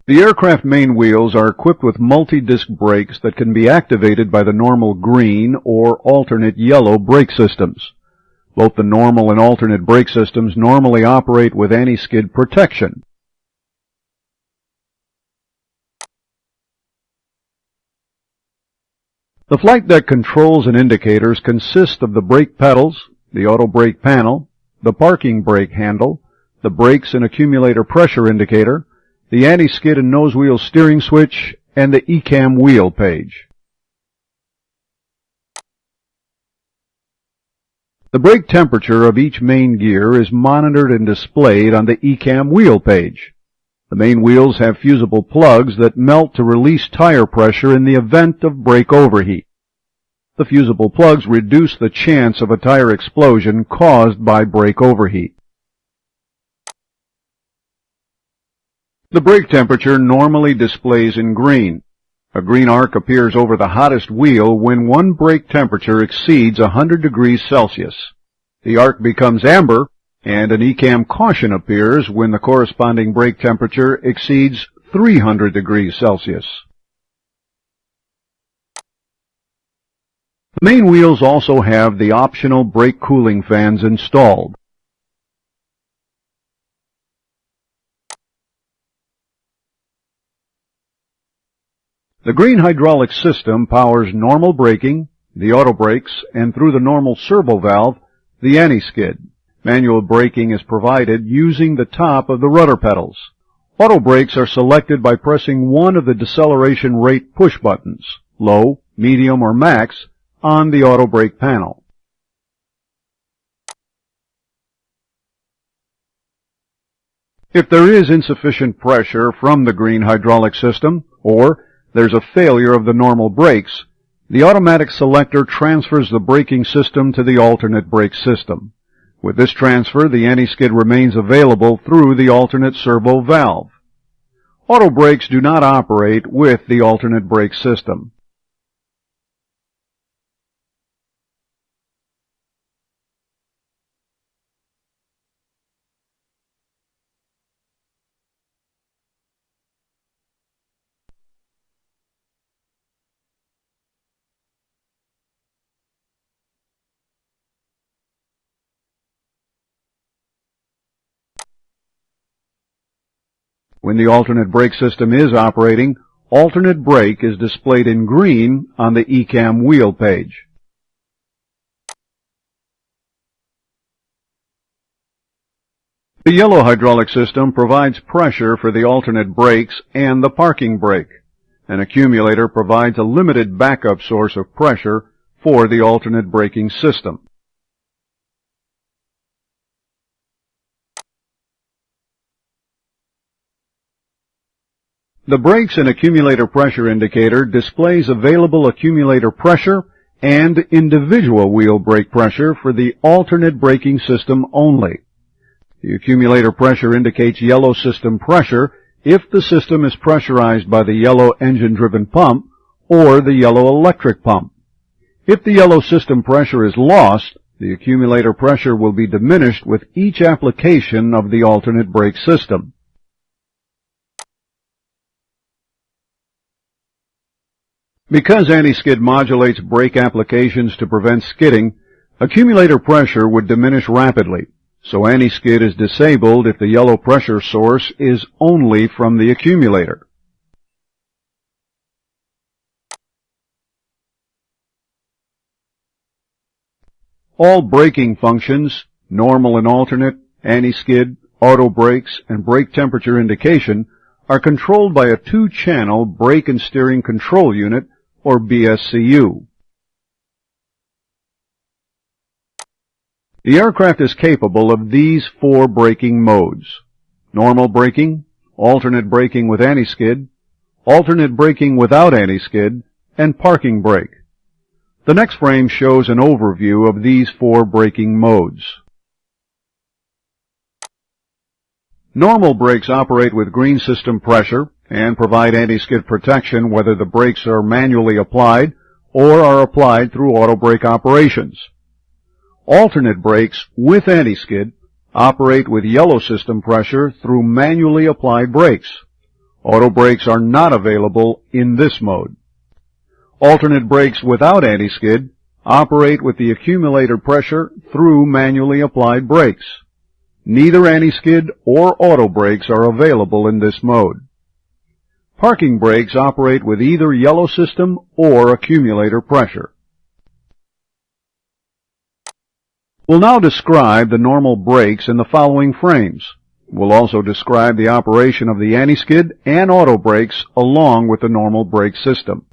The aircraft main wheels are equipped with multi-disc brakes that can be activated by the normal green or alternate yellow brake systems. Both the normal and alternate brake systems normally operate with anti-skid protection. The flight deck controls and indicators consist of the brake pedals, the auto brake panel, the parking brake handle, the brakes and accumulator pressure indicator, the anti-skid and nose wheel steering switch, and the ECAM wheel page. The brake temperature of each main gear is monitored and displayed on the ECAM wheel page. The main wheels have fusible plugs that melt to release tire pressure in the event of brake overheat. The fusible plugs reduce the chance of a tire explosion caused by brake overheat. The brake temperature normally displays in green. A green arc appears over the hottest wheel when one brake temperature exceeds 100 degrees Celsius. The arc becomes amber, and an ECAM caution appears when the corresponding brake temperature exceeds 300 degrees Celsius. The main wheels also have the optional brake cooling fans installed. The green hydraulic system powers normal braking, the auto brakes, and through the normal servo valve, the anti-skid. Manual braking is provided using the top of the rudder pedals. Auto brakes are selected by pressing one of the deceleration rate push buttons, low, medium, or max, on the auto brake panel. If there is insufficient pressure from the green hydraulic system, or there's a failure of the normal brakes, the automatic selector transfers the braking system to the alternate brake system. With this transfer, the anti-skid remains available through the alternate servo valve. Auto brakes do not operate with the alternate brake system. When the alternate brake system is operating, alternate brake is displayed in green on the ECAM wheel page. The yellow hydraulic system provides pressure for the alternate brakes and the parking brake. An accumulator provides a limited backup source of pressure for the alternate braking system. The brakes and accumulator pressure indicator displays available accumulator pressure and individual wheel brake pressure for the alternate braking system only. The accumulator pressure indicates yellow system pressure if the system is pressurized by the yellow engine-driven pump or the yellow electric pump. If the yellow system pressure is lost, the accumulator pressure will be diminished with each application of the alternate brake system. Because anti-skid modulates brake applications to prevent skidding, accumulator pressure would diminish rapidly, so anti-skid is disabled if the yellow pressure source is only from the accumulator. All braking functions, normal and alternate, anti-skid, auto brakes, and brake temperature indication, are controlled by a two-channel brake and steering control unit, or BSCU. The aircraft is capable of these four braking modes: normal braking, alternate braking with anti-skid, alternate braking without anti-skid, and parking brake. The next frame shows an overview of these four braking modes. Normal brakes operate with green system pressure and provide anti-skid protection whether the brakes are manually applied or are applied through auto brake operations. Alternate brakes with anti-skid operate with yellow system pressure through manually applied brakes. Auto brakes are not available in this mode. Alternate brakes without anti-skid operate with the accumulator pressure through manually applied brakes. Neither anti-skid or auto brakes are available in this mode. Parking brakes operate with either yellow system or accumulator pressure. We'll now describe the normal brakes in the following frames. We'll also describe the operation of the anti-skid and auto brakes along with the normal brake system.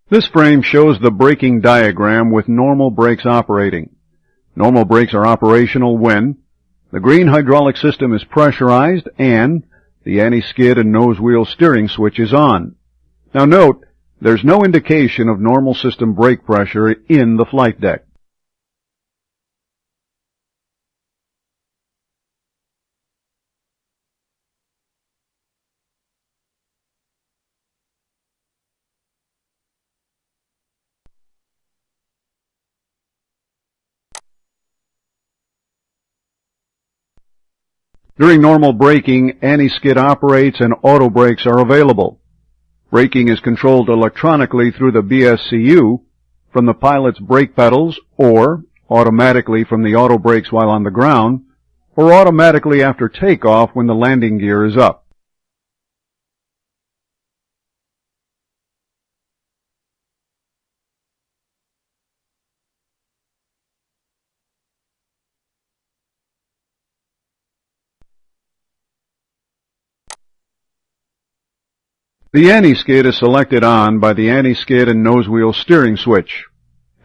This frame shows the braking diagram with normal brakes operating. Normal brakes are operational when the green hydraulic system is pressurized and the anti-skid and nose wheel steering switch is on. Now note, there's no indication of normal system brake pressure in the flight deck. During normal braking, anti-skid operates and auto brakes are available. Braking is controlled electronically through the BSCU from the pilot's brake pedals, or automatically from the auto brakes while on the ground, or automatically after takeoff when the landing gear is up. The anti-skid is selected on by the anti-skid and nose wheel steering switch.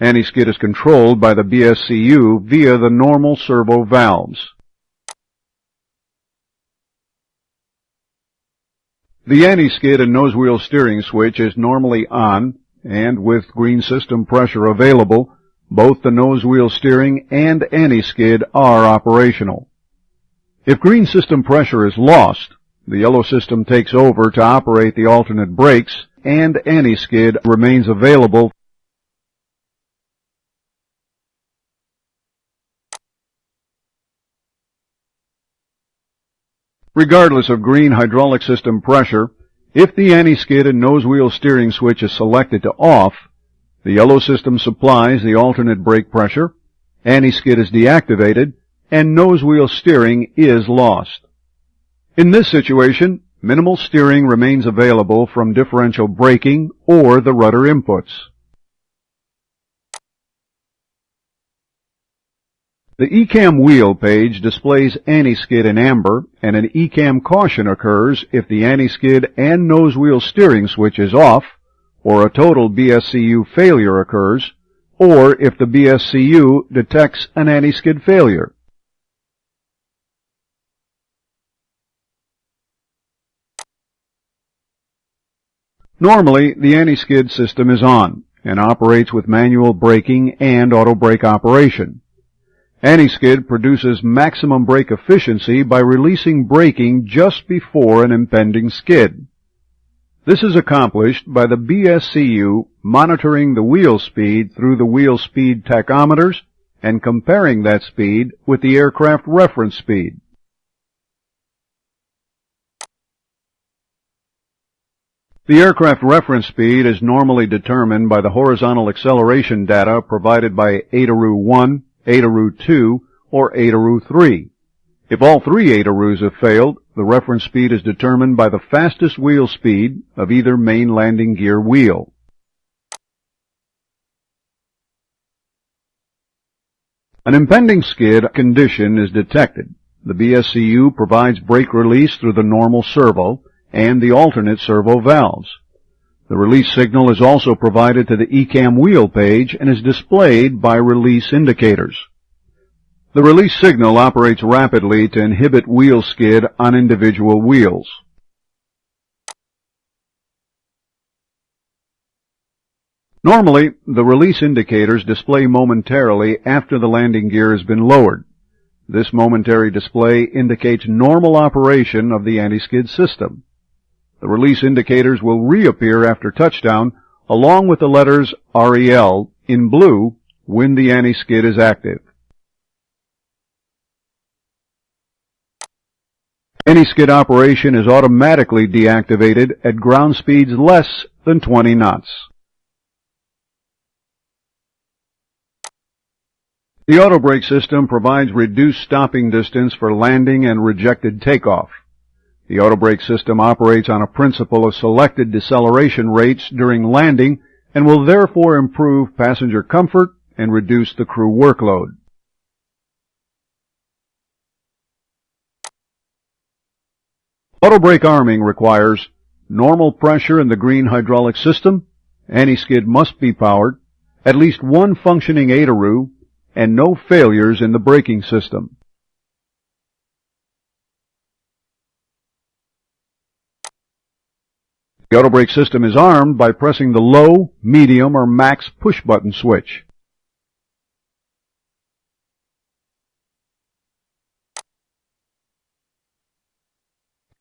Anti-skid is controlled by the BSCU via the normal servo valves. The anti-skid and nose wheel steering switch is normally on, and with green system pressure available, both the nose wheel steering and anti-skid are operational. If green system pressure is lost, the yellow system takes over to operate the alternate brakes, and anti-skid remains available. Regardless of green hydraulic system pressure, if the anti-skid and nose wheel steering switch is selected to off, the yellow system supplies the alternate brake pressure, anti-skid is deactivated, and nose wheel steering is lost. In this situation, minimal steering remains available from differential braking or the rudder inputs. The ECAM wheel page displays anti-skid in amber, and an ECAM caution occurs if the anti-skid and nose wheel steering switch is off, or a total BSCU failure occurs, or if the BSCU detects an anti-skid failure. Normally, the anti-skid system is on and operates with manual braking and auto brake operation. Anti-skid produces maximum brake efficiency by releasing braking just before an impending skid. This is accomplished by the BSCU monitoring the wheel speed through the wheel speed tachometers and comparing that speed with the aircraft reference speed. The aircraft reference speed is normally determined by the horizontal acceleration data provided by ADARU-1, ADARU-2, or ADARU-3. If all three ADARUs have failed, the reference speed is determined by the fastest wheel speed of either main landing gear wheel. An impending skid condition is detected. The BSCU provides brake release through the normal servo and the alternate servo valves. The release signal is also provided to the ECAM wheel page and is displayed by release indicators. The release signal operates rapidly to inhibit wheel skid on individual wheels. Normally, the release indicators display momentarily after the landing gear has been lowered. This momentary display indicates normal operation of the anti-skid system. The release indicators will reappear after touchdown, along with the letters REL in blue when the anti-skid is active. Anti-skid operation is automatically deactivated at ground speeds less than 20 knots. The auto brake system provides reduced stopping distance for landing and rejected takeoff. The auto brake system operates on a principle of selected deceleration rates during landing and will therefore improve passenger comfort and reduce the crew workload. Auto brake arming requires normal pressure in the green hydraulic system, anti-skid must be powered, at least one functioning ADARU, and no failures in the braking system. The auto brake system is armed by pressing the low, medium, or max push button switch.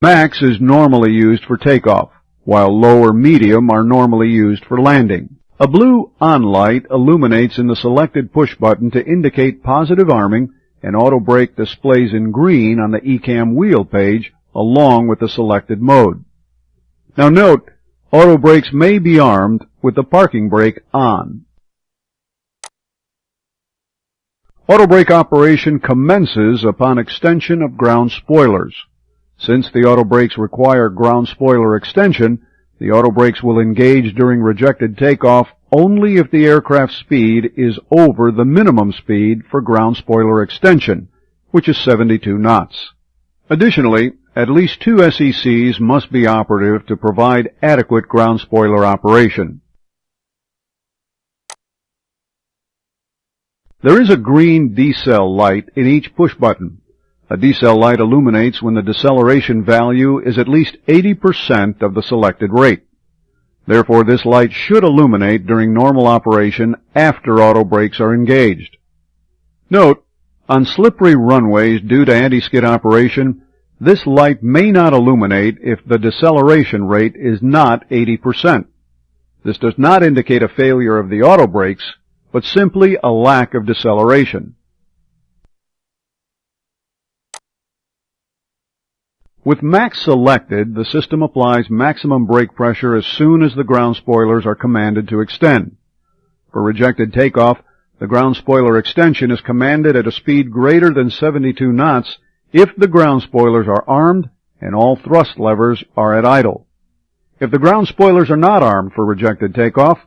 Max is normally used for takeoff, while low or medium are normally used for landing. A blue on light illuminates in the selected push button to indicate positive arming, and auto brake displays in green on the ECAM wheel page along with the selected mode. Now note, auto brakes may be armed with the parking brake on. Auto brake operation commences upon extension of ground spoilers. Since the auto brakes require ground spoiler extension, the auto brakes will engage during rejected takeoff only if the aircraft speed is over the minimum speed for ground spoiler extension, which is 72 knots. Additionally, at least 2 SECs must be operative to provide adequate ground spoiler operation. There is a green decel light in each push button. A decel light illuminates when the deceleration value is at least 80% of the selected rate. Therefore, this light should illuminate during normal operation after auto brakes are engaged. Note, on slippery runways due to anti-skid operation, this light may not illuminate if the deceleration rate is not 80%. This does not indicate a failure of the auto brakes, but simply a lack of deceleration. With max selected, the system applies maximum brake pressure as soon as the ground spoilers are commanded to extend. For rejected takeoff, the ground spoiler extension is commanded at a speed greater than 72 knots if the ground spoilers are armed and all thrust levers are at idle. If the ground spoilers are not armed for rejected takeoff,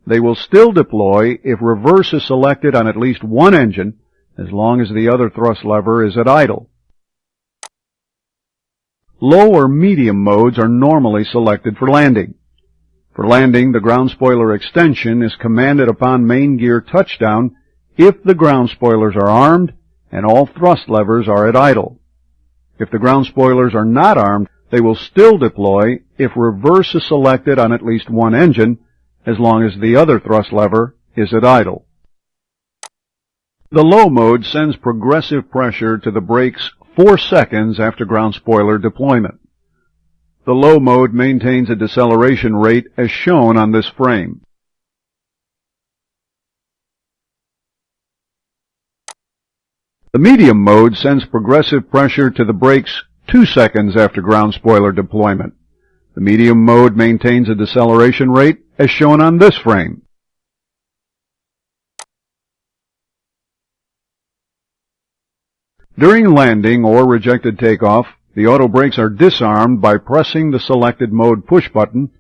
they will still deploy if reverse is selected on at least one engine, as long as the other thrust lever is at idle. Low or medium modes are normally selected for landing. For landing, the ground spoiler extension is commanded upon main gear touchdown if the ground spoilers are armed and all thrust levers are at idle. If the ground spoilers are not armed, they will still deploy if reverse is selected on at least one engine, as long as the other thrust lever is at idle. The low mode sends progressive pressure to the brakes 4 seconds after ground spoiler deployment. The low mode maintains a deceleration rate as shown on this frame. The medium mode sends progressive pressure to the brakes 2 seconds after ground spoiler deployment. The medium mode maintains a deceleration rate as shown on this frame. During landing or rejected takeoff, the auto brakes are disarmed by pressing the selected mode push button,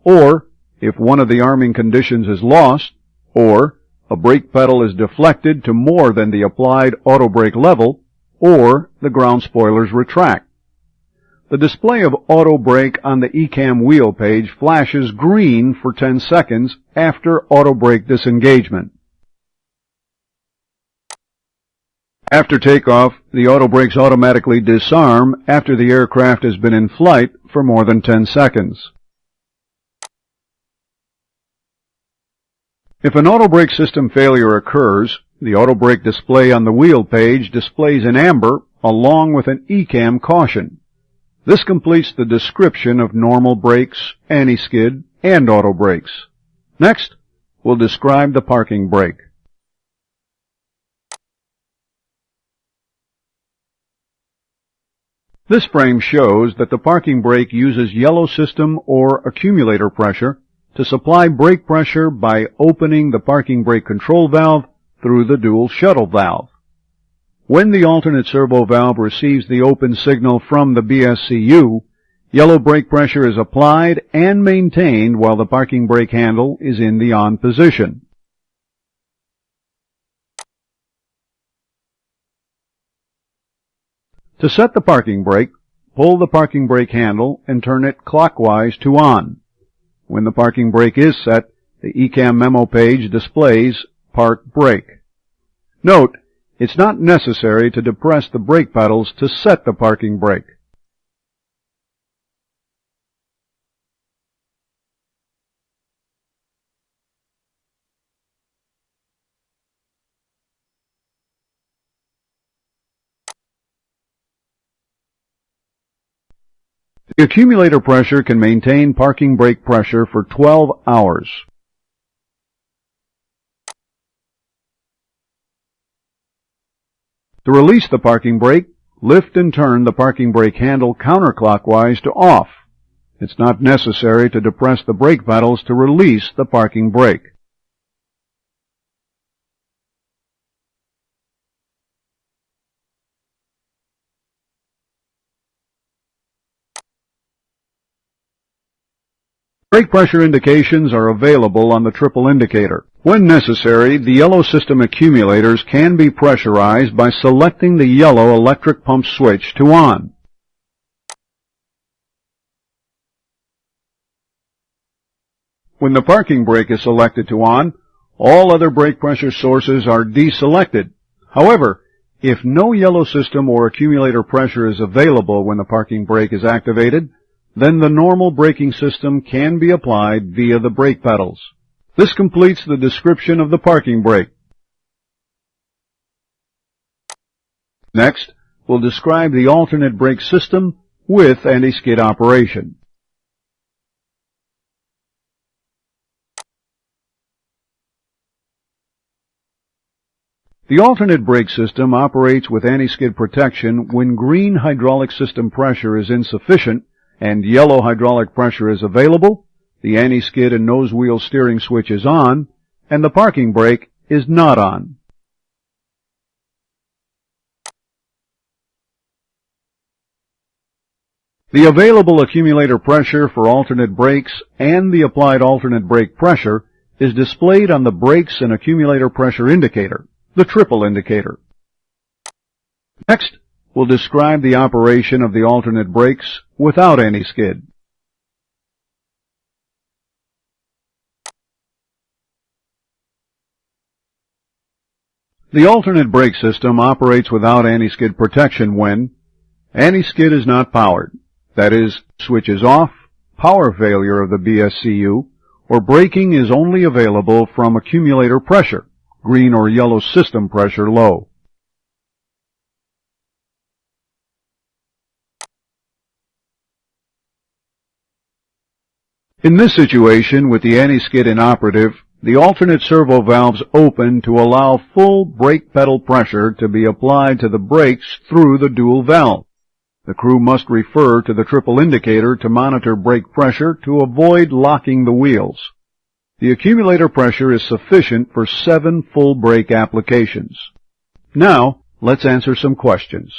or if one of the arming conditions is lost, or a brake pedal is deflected to more than the applied auto brake level, or the ground spoilers retract. The display of auto brake on the ECAM wheel page flashes green for 10 seconds after auto brake disengagement. After takeoff, the auto brakes automatically disarm after the aircraft has been in flight for more than 10 seconds. If an auto brake system failure occurs, the auto brake display on the wheel page displays in amber along with an ECAM caution. This completes the description of normal brakes, anti-skid, and auto brakes. Next, we'll describe the parking brake. This frame shows that the parking brake uses yellow system or accumulator pressure to supply brake pressure by opening the parking brake control valve through the dual shuttle valve. When the alternate servo valve receives the open signal from the BSCU, yellow brake pressure is applied and maintained while the parking brake handle is in the on position. To set the parking brake, pull the parking brake handle and turn it clockwise to on. When the parking brake is set, the ECAM memo page displays Park Brake. Note, it's not necessary to depress the brake pedals to set the parking brake. The accumulator pressure can maintain parking brake pressure for 12 hours. To release the parking brake, lift and turn the parking brake handle counterclockwise to off. It's not necessary to depress the brake pedals to release the parking brake. Brake pressure indications are available on the triple indicator. When necessary, the yellow system accumulators can be pressurized by selecting the yellow electric pump switch to on. When the parking brake is selected to on, all other brake pressure sources are deselected. However, if no yellow system or accumulator pressure is available when the parking brake is activated, then the normal braking system can be applied via the brake pedals. This completes the description of the parking brake. Next, we'll describe the alternate brake system with anti-skid operation. The alternate brake system operates with anti-skid protection when green hydraulic system pressure is insufficient and yellow hydraulic pressure is available, the anti-skid and nose wheel steering switch is on, and the parking brake is not on. The available accumulator pressure for alternate brakes and the applied alternate brake pressure is displayed on the brakes and accumulator pressure indicator, the triple indicator. Next, we'll describe the operation of the alternate brakes without anti-skid. The alternate brake system operates without anti-skid protection when anti-skid is not powered, that is, switch is off, power failure of the BSCU, or braking is only available from accumulator pressure, green or yellow system pressure low. In this situation, with the anti-skid inoperative, the alternate servo valves open to allow full brake pedal pressure to be applied to the brakes through the dual valve. The crew must refer to the triple indicator to monitor brake pressure to avoid locking the wheels. The accumulator pressure is sufficient for 7 full brake applications. Now, let's answer some questions.